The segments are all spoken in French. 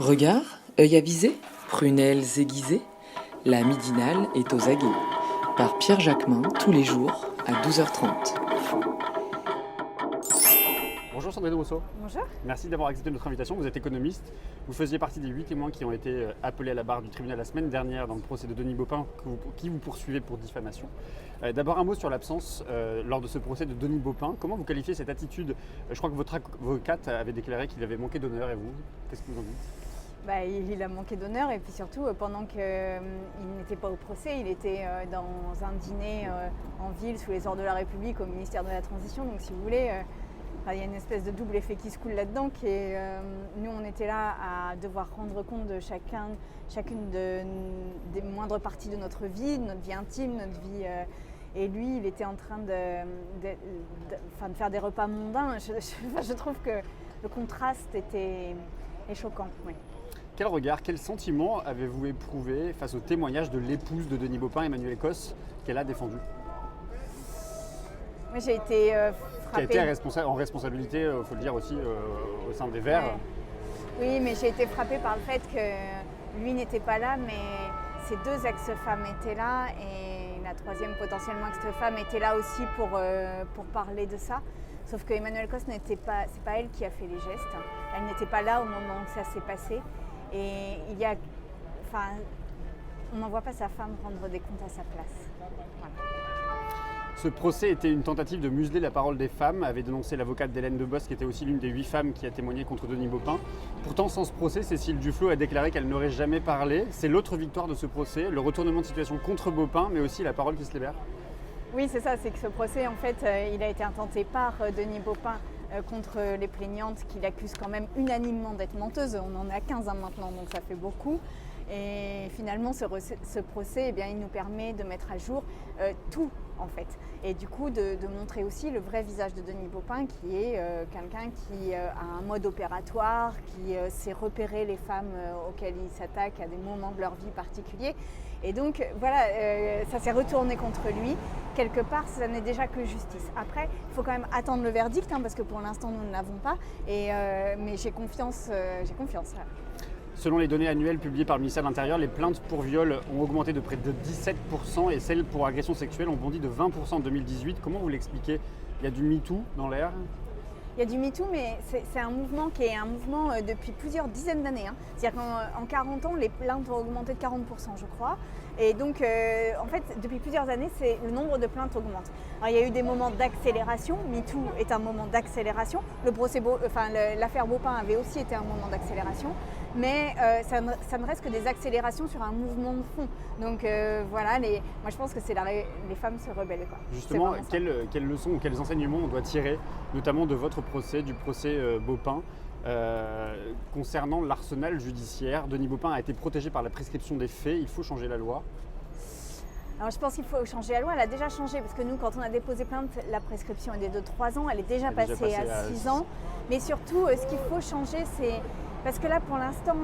Regard, œil avisé, prunelles aiguisées, la midinale est aux aguets. Par Pierre Jacquemin, tous les jours, à 12h30. Bonjour Sandrine Rousseau. Bonjour. Merci d'avoir accepté notre invitation. Vous êtes économiste. Vous faisiez partie des 8 témoins qui ont été appelés à la barre du tribunal la semaine dernière dans le procès de Denis Baupin qui vous poursuivait pour diffamation. D'abord un mot sur l'absence lors de ce procès de Denis Baupin. Comment vous qualifiez cette attitude? Je crois que votre avocate avait déclaré qu'il avait manqué d'honneur, et vous, qu'est-ce que vous en dites? Il a manqué d'honneur et puis surtout pendant qu'il n'était pas au procès, il était dans un dîner en ville sous les ordres de la République au ministère de la Transition. Donc si vous voulez, il y a une espèce de double effet qui se coule là-dedans. Nous on était là à devoir rendre compte de chacune des moindres parties de notre vie intime, notre vie. Et lui, il était en train de faire des repas mondains. Je trouve que le contraste est choquant. Oui. Quel regard, quel sentiment avez-vous éprouvé face au témoignage de l'épouse de Denis Baupin, Emmanuelle Cos, qu'elle a défendu? Moi, j'ai été frappée. Qui a été en responsabilité, il faut le dire aussi, au sein des Verts. Ouais. Oui, mais j'ai été frappée par le fait que lui n'était pas là, mais ses deux ex-femmes étaient là et la troisième potentiellement ex-femme était là aussi pour parler de ça. Sauf que Emmanuelle Cos c'est pas elle qui a fait les gestes. Elle n'était pas là au moment où ça s'est passé. Et on n'envoie pas sa femme rendre des comptes à sa place. Voilà. Ce procès était une tentative de museler la parole des femmes, avait dénoncé l'avocate d'Hélène Debos, qui était aussi l'une des 8 femmes qui a témoigné contre Denis Baupin. Pourtant, sans ce procès, Cécile Duflot a déclaré qu'elle n'aurait jamais parlé. C'est l'autre victoire de ce procès, le retournement de situation contre Baupin, mais aussi la parole qui se libère. Oui, c'est ça, c'est que ce procès, en fait, il a été intenté par Denis Baupin contre les plaignantes qui l'accusent quand même unanimement d'être menteuse. On en a 15 maintenant, donc ça fait beaucoup. Et finalement, ce procès, il nous permet de mettre à jour tout, en fait. Et du coup, de montrer aussi le vrai visage de Denis Baupin, qui est quelqu'un qui a un mode opératoire, qui sait repérer les femmes auxquelles il s'attaque à des moments de leur vie particuliers. Et donc, voilà, ça s'est retourné contre lui. Quelque part, ça n'est déjà que justice. Après, il faut quand même attendre le verdict, parce que pour l'instant, nous ne l'avons pas. Mais j'ai confiance. Selon les données annuelles publiées par le ministère de l'Intérieur, les plaintes pour viol ont augmenté de près de 17% et celles pour agression sexuelle ont bondi de 20% en 2018. Comment vous l'expliquez? Il y a du MeToo dans l'air? Il y a du MeToo, mais c'est un mouvement qui est un mouvement depuis plusieurs dizaines d'années. C'est-à-dire qu'en 40 ans, les plaintes ont augmenté de 40%, je crois. Et donc, en fait, depuis plusieurs années, le nombre de plaintes augmente. Alors, il y a eu des moments d'accélération. MeToo est un moment d'accélération. L'affaire Baupin avait aussi été un moment d'accélération. Mais ça ne reste que des accélérations sur un mouvement de fond. Donc moi je pense que les femmes se rebellent. Quoi. Justement, quelles leçons ou quels enseignements on doit tirer, notamment de votre procès, du procès Baupin, concernant l'arsenal judiciaire? Denis Baupin a été protégé par la prescription des faits, il faut changer la loi. Alors je pense qu'il faut changer la loi, elle a déjà changé parce que nous quand on a déposé plainte, la prescription était de 3 ans, elle est déjà passée à 6 ans. Mais surtout ce qu'il faut changer c'est... Parce que là, pour l'instant,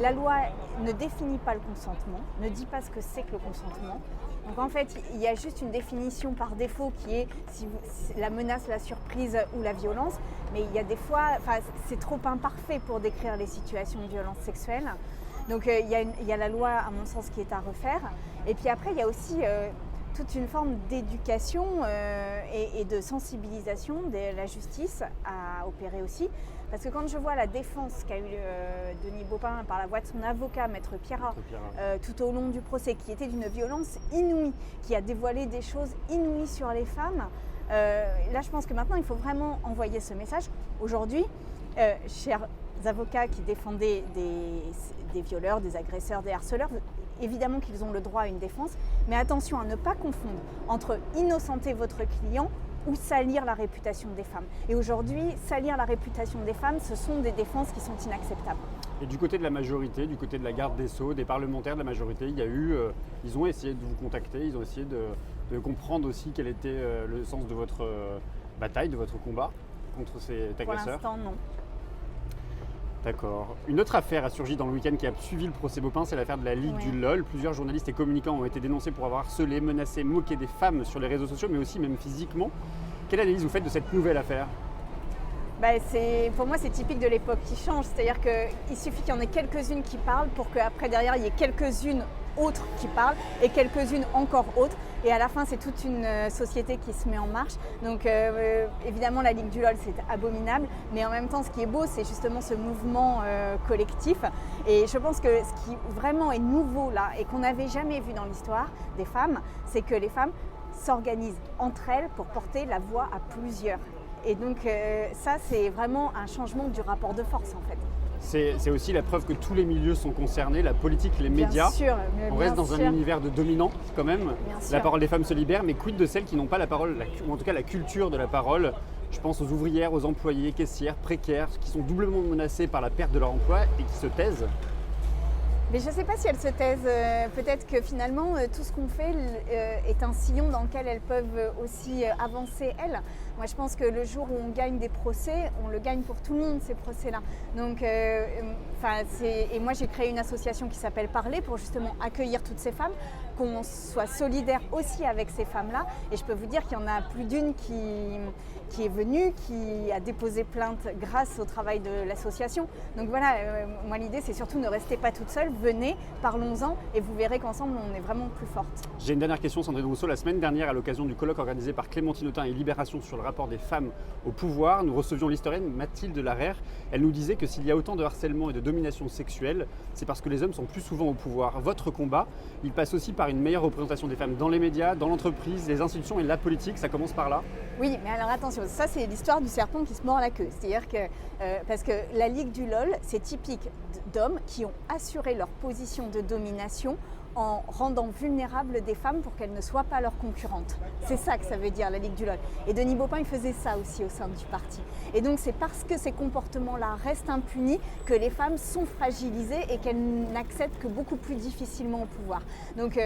la loi ne définit pas le consentement, ne dit pas ce que c'est que le consentement. Donc en fait, il y a juste une définition par défaut qui est la menace, la surprise ou la violence. Mais il y a des fois, c'est trop imparfait pour décrire les situations de violence sexuelle. Donc il y a la loi, à mon sens, qui est à refaire. Et puis après, il y a aussi toute une forme d'éducation et de sensibilisation de la justice à opérer aussi. Parce que quand je vois la défense qu'a eu Denis Baupin par la voix de son avocat, Maître Pierrat, tout au long du procès, qui était d'une violence inouïe, qui a dévoilé des choses inouïes sur les femmes, là je pense que maintenant il faut vraiment envoyer ce message. Aujourd'hui, chers avocats qui défendaient des violeurs, des agresseurs, des harceleurs, évidemment qu'ils ont le droit à une défense, mais attention à ne pas confondre entre innocenter votre client ou salir la réputation des femmes. Et aujourd'hui, salir la réputation des femmes, ce sont des défenses qui sont inacceptables. Et du côté de la majorité, du côté de la garde des Sceaux, des parlementaires de la majorité, ils ont essayé de vous contacter, ils ont essayé de comprendre aussi quel était le sens de votre bataille, de votre combat contre ces agresseurs? Pour l'instant, non. D'accord. Une autre affaire a surgi dans le week-end qui a suivi le procès Baupin, c'est l'affaire de la Ligue du LOL. Plusieurs journalistes et communicants ont été dénoncés pour avoir harcelé, menacé, moqué des femmes sur les réseaux sociaux, mais aussi même physiquement. Quelle analyse vous faites de cette nouvelle affaire? Pour moi, c'est typique de l'époque qui change. C'est-à-dire qu'il suffit qu'il y en ait quelques-unes qui parlent pour qu'après, derrière, il y ait quelques-unes autres qui parlent et quelques-unes encore autres. Et à la fin, c'est toute une société qui se met en marche. Donc évidemment, la Ligue du LOL, c'est abominable. Mais en même temps, ce qui est beau, c'est justement ce mouvement collectif. Et je pense que ce qui vraiment est nouveau là et qu'on n'avait jamais vu dans l'histoire des femmes, c'est que les femmes s'organisent entre elles pour porter la voix à plusieurs. Et donc ça, c'est vraiment un changement du rapport de force en fait. C'est aussi la preuve que tous les milieux sont concernés, la politique, les médias. Bien sûr, on reste dans un univers de dominants quand même. La parole des femmes se libère, mais quid de celles qui n'ont pas la parole, ou en tout cas la culture de la parole. Je pense aux ouvrières, aux employés, caissières, précaires, qui sont doublement menacées par la perte de leur emploi et qui se taisent. Mais je ne sais pas si elles se taisent. Peut-être que finalement, tout ce qu'on fait est un sillon dans lequel elles peuvent aussi avancer, elles. Moi, je pense que le jour où on gagne des procès, on le gagne pour tout le monde, ces procès-là. Donc, et moi, j'ai créé une association qui s'appelle Parler pour justement accueillir toutes ces femmes, qu'on soit solidaire aussi avec ces femmes-là. Et je peux vous dire qu'il y en a plus d'une qui est venue, qui a déposé plainte grâce au travail de l'association. Donc voilà, moi l'idée c'est surtout ne restez pas toute seule, venez, parlons-en et vous verrez qu'ensemble on est vraiment plus fortes. J'ai une dernière question Sandrine Rousseau. La semaine dernière, à l'occasion du colloque organisé par Clémentine Autain et Libération sur le rapport des femmes au pouvoir, nous recevions l'historienne Mathilde Larère. Elle nous disait que s'il y a autant de harcèlement et de domination sexuelle, c'est parce que les hommes sont plus souvent au pouvoir. Votre combat, il passe aussi par une meilleure représentation des femmes dans les médias, dans l'entreprise, les institutions et la politique, ça commence par là? Oui, mais alors attention, ça c'est l'histoire du serpent qui se mord la queue. C'est-à-dire que, parce que la Ligue du LOL, c'est typique d'hommes qui ont assuré leur position de domination en rendant vulnérables des femmes pour qu'elles ne soient pas leurs concurrentes. C'est ça que ça veut dire la Ligue du LOL. Et Denis Baupin, il faisait ça aussi au sein du parti. Et donc c'est parce que ces comportements-là restent impunis que les femmes sont fragilisées et qu'elles n'accèdent que beaucoup plus difficilement au pouvoir. Donc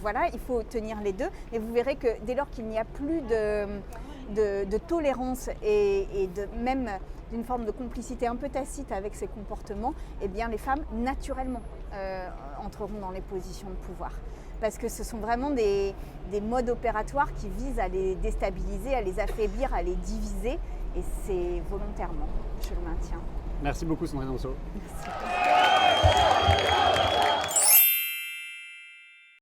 voilà, il faut tenir les deux. Et vous verrez que dès lors qu'il n'y a plus de tolérance et même d'une forme de complicité un peu tacite avec ces comportements, eh bien les femmes naturellement entreront dans les positions de pouvoir. Parce que ce sont vraiment des modes opératoires qui visent à les déstabiliser, à les affaiblir, à les diviser. Et c'est volontairement, je le maintiens. Merci beaucoup Sandrine Rousseau. Merci.